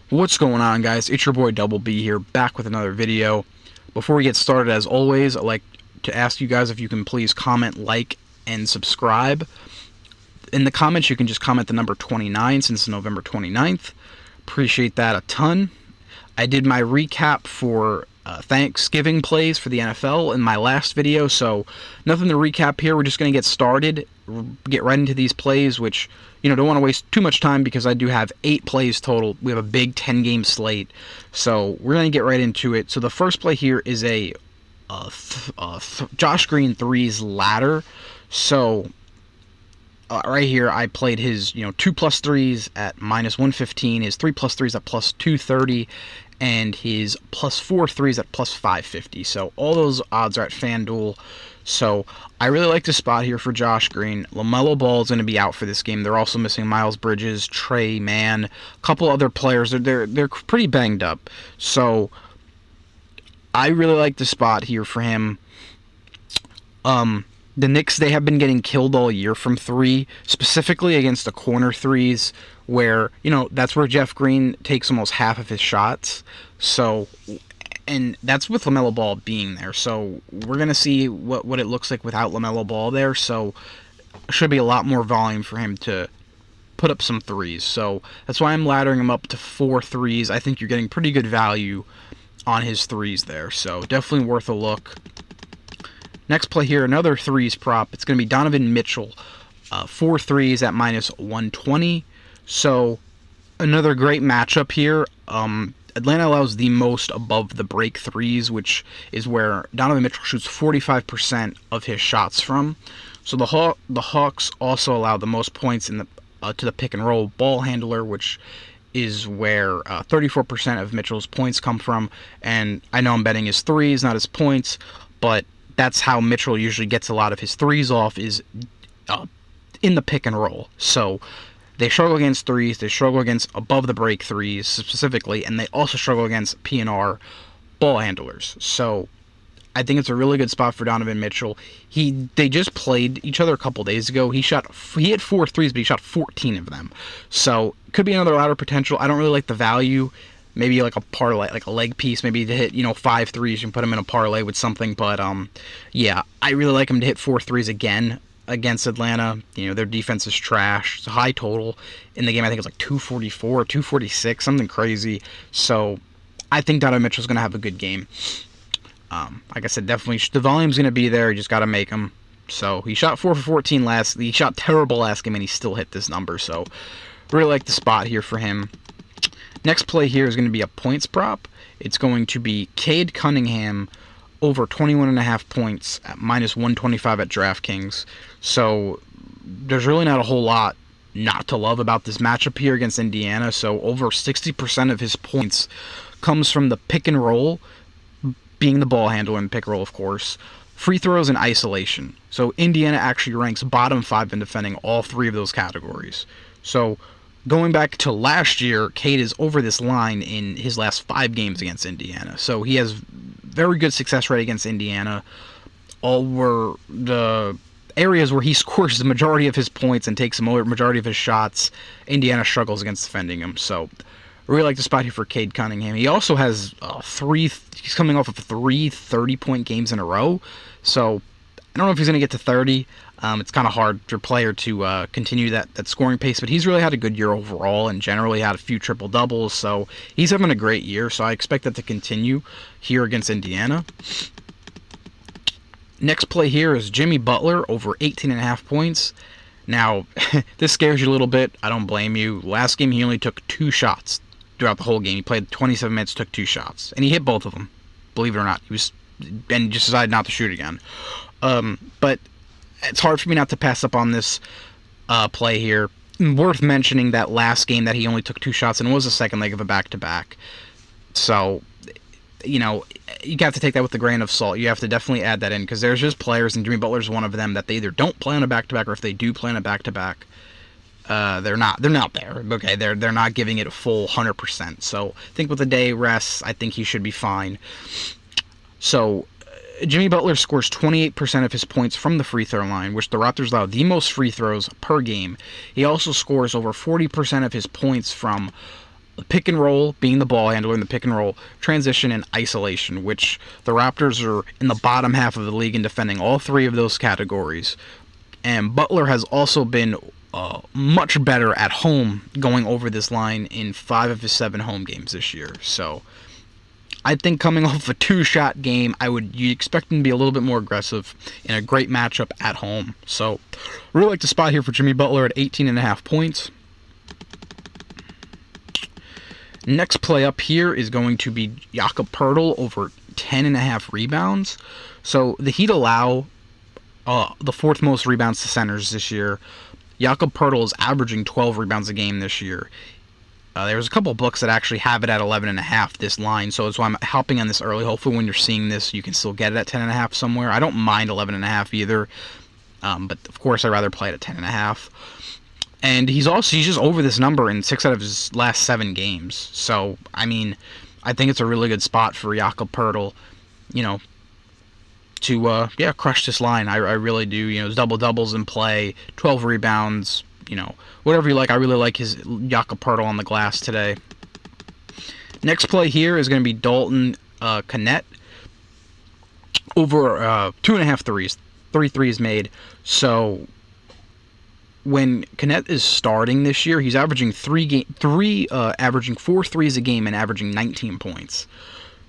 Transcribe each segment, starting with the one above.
What's going on, guys? It's your boy Double B here, back with another video. Before we get started, as always, I'd like to ask you guys if you can please comment, like, and subscribe. In the comments, you can just comment the number 29 since November 29th. Appreciate that a ton. I did my recap for Thanksgiving plays for the NFL in my last video, so nothing to recap here. We're just going to get started, get right into these plays, which, don't want to waste too much time because I do have 8 plays total. We have a big 10-game slate, so we're going to get right into it. So the first play here is a Josh Green threes ladder. So right here, I played his 2+ threes at -115, his 3+ threes at +230, and his +4 threes at +550. So all those odds are at FanDuel. So I really like the spot here for Josh Green. LaMelo Ball is going to be out for this game. They're also missing Miles Bridges, Trey Mann, a couple other players. They're pretty banged up. So I really like the spot here for him. The Knicks, they have been getting killed all year from 3, specifically against the corner threes, where, that's where Jeff Green takes almost half of his shots. So, and that's with LaMelo Ball being there. So we're going to see what it looks like without LaMelo Ball there. So should be a lot more volume for him to put up some threes. So that's why I'm laddering him up to 4 threes. I think you're getting pretty good value on his threes there. So definitely worth a look. Next play here, another threes prop. It's going to be Donovan Mitchell, 4 threes at -120. So another great matchup here. Atlanta allows the most above the break threes, which is where Donovan Mitchell shoots 45% of his shots from. So the Hawks also allow the most points in the to the pick and roll ball handler, which is where 34% of Mitchell's points come from. And I know I'm betting his threes, not his points, but that's how Mitchell usually gets a lot of his threes off, is in the pick and roll. So they struggle against threes, they struggle against above the break threes specifically, and they also struggle against P&R ball handlers. So I think it's a really good spot for Donovan Mitchell. They just played each other a couple days ago. He hit 4 threes, but he shot 14 of them. So could be another ladder potential. I don't really like the value. Maybe like a parlay, like a leg piece, maybe to hit 5 threes and put him in a parlay with something. But yeah, I really like him to hit 4 threes again against Atlanta. Their defense is trash. It's a high total in the game. I think it's like 244, 246, something crazy. So I think Donovan Mitchell's going to have a good game. Like I said, definitely the volume's going to be there. You just got to make them. So he shot 4 for 14 he shot terrible last game, and he still hit this number. So really like the spot here for him. Next play here is going to be a points prop. It's going to be Cade Cunningham over 21.5 points at -125 at DraftKings. So there's really not a whole lot not to love about this matchup here against Indiana. So over 60% of his points comes from the pick and roll, being the ball handler and pick and roll, of course, free throws, and isolation. So Indiana actually ranks bottom 5 in defending all 3 of those categories. So going back to last year, Cade is over this line in his last 5 games against Indiana. So he has very good success rate against Indiana. All were the areas where he scores the majority of his points and takes the majority of his shots. Indiana struggles against defending him. So I really like the spot here for Cade Cunningham. He also has he's coming off of 3 30-point games in a row. So I don't know if he's going to get to 30. It's kind of hard for a player to continue that scoring pace, but he's really had a good year overall and generally had a few triple-doubles, so he's having a great year, so I expect that to continue here against Indiana. Next play here is Jimmy Butler over 18.5 points. Now, this scares you a little bit. I don't blame you. Last game, he only took 2 shots throughout the whole game. He played 27 minutes, took 2 shots, and he hit both of them, believe it or not. He just decided not to shoot again. But it's hard for me not to pass up on this play here. Worth mentioning that last game that he only took 2 shots, and it was the second leg of a back-to-back. So, you have to take that with a grain of salt. You have to definitely add that in, because there's just players, and Jimmy Butler's one of them, that they either don't play on a back-to-back, or if they do play on a back-to-back, they're not there. Okay, they're not giving it a full 100%. So I think with a day rest, I think he should be fine. So Jimmy Butler scores 28% of his points from the free throw line, which the Raptors allow the most free throws per game. He also scores over 40% of his points from pick and roll, being the ball handler in the pick and roll, transition, and isolation, which the Raptors are in the bottom half of the league in defending all three of those categories. And Butler has also been much better at home going over this line in 5 of his 7 home games this year. So I think coming off a 2-shot game, you expect him to be a little bit more aggressive in a great matchup at home. So really like the spot here for Jimmy Butler at 18.5 points. Next play up here is going to be Jakob Poeltl over 10.5 rebounds. So the Heat allow the 4th most rebounds to centers this year. Jakob Poeltl is averaging 12 rebounds a game this year. There's a couple of books that actually have it at 11.5, this line, so that's why I'm hopping on this early. Hopefully when you're seeing this, you can still get it at 10.5 somewhere. I don't mind 11.5 either, but of course I'd rather play it at 10.5. And he's just over this number in 6 out of his last 7 games. So, I mean, I think it's a really good spot for Jakob Poeltl, to crush this line. I really do. Double-doubles in play, 12 rebounds, whatever you like. I really like his Jakob Poeltl on the glass today. Next play here is going to be Dalton Knecht over 2.5 threes. 3 threes made. So when Knecht is starting this year, he's averaging averaging 4 threes a game and averaging 19 points.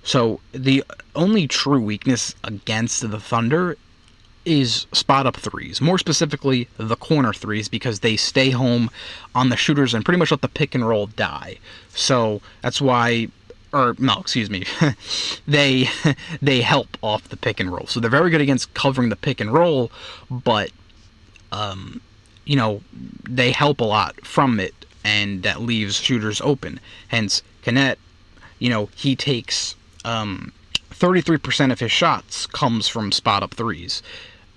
So the only true weakness against the Thunder is spot-up threes. More specifically, the corner threes, because they stay home on the shooters and pretty much let the pick and roll die. So that's why, they help off the pick and roll. So they're very good against covering the pick and roll, but they help a lot from it, and that leaves shooters open. Hence, Knecht, he takes 33% of his shots comes from spot-up threes.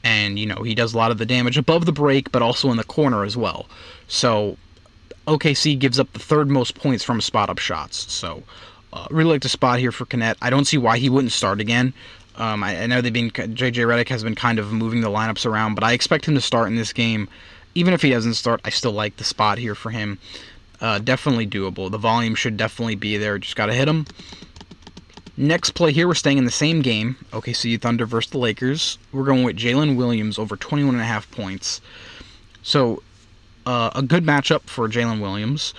And, he does a lot of the damage above the break, but also in the corner as well. So, OKC gives up the 3rd most points from spot-up shots. So, really like the spot here for Knecht. I don't see why he wouldn't start again. I know JJ Redick has been kind of moving the lineups around, but I expect him to start in this game. Even if he doesn't start, I still like the spot here for him. Definitely doable. The volume should definitely be there. Just got to hit him. Next play here, we're staying in the same game. OKC Thunder versus the Lakers. We're going with Jalen Williams over 21.5 points. So, a good matchup for Jalen Williams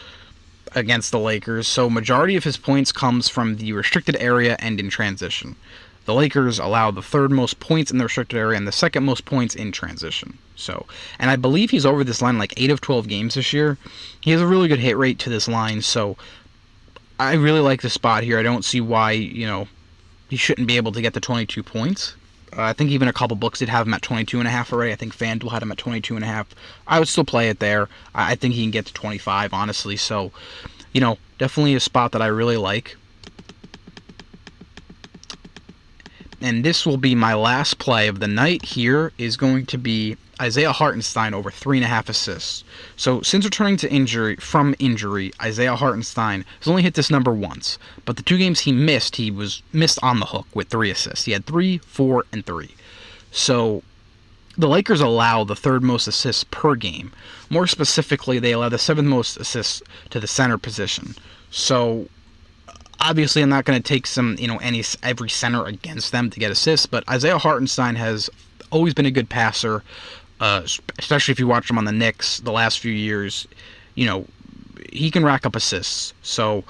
against the Lakers. So, majority of his points comes from the restricted area and in transition. The Lakers allow the 3rd most points in the restricted area and the 2nd most points in transition. So, and I believe he's over this line like 8 of 12 games this year. He has a really good hit rate to this line, so I really like the spot here. I don't see why, he shouldn't be able to get the 22 points. I think even a couple books did have him at 22.5 already. I think FanDuel had him at 22.5. I would still play it there. I think he can get to 25, honestly. So, definitely a spot that I really like. And this will be my last play of the night. Here is going to be Isaiah Hartenstein over 3.5 assists. So since returning from injury, Isaiah Hartenstein has only hit this number once. But the 2 games he was missed on the hook with 3 assists. He had 3, 4, and 3. So the Lakers allow the 3rd most assists per game. More specifically, they allow the 7th most assists to the center position. So obviously, I'm not going to take every center against them to get assists, but Isaiah Hartenstein has always been a good passer, especially if you watch him on the Knicks the last few years. He can rack up assists. So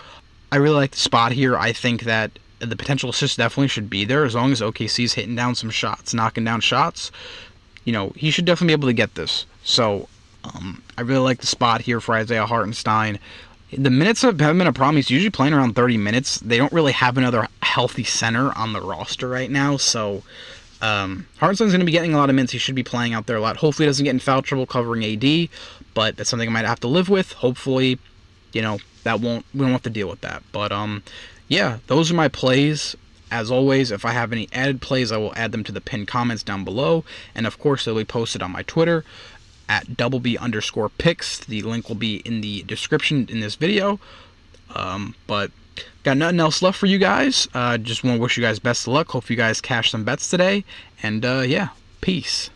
I really like the spot here. I think that the potential assists definitely should be there as long as OKC's hitting down some shots, knocking down shots. He should definitely be able to get this. So I really like the spot here for Isaiah Hartenstein. The minutes haven't been a problem. He's usually playing around 30 minutes. They don't really have another healthy center on the roster right now, so Hartenstein's going to be getting a lot of minutes. He should be playing out there a lot. Hopefully he doesn't get in foul trouble covering AD, but that's something I might have to live with. Hopefully, we don't have to deal with that. But, those are my plays. As always, if I have any added plays, I will add them to the pinned comments down below, and of course, they'll be posted on my Twitter at @BB_picks. The link will be in the description in this video. But got nothing else left for you guys. Just want to wish you guys best of luck. Hope you guys cash some bets today. And peace.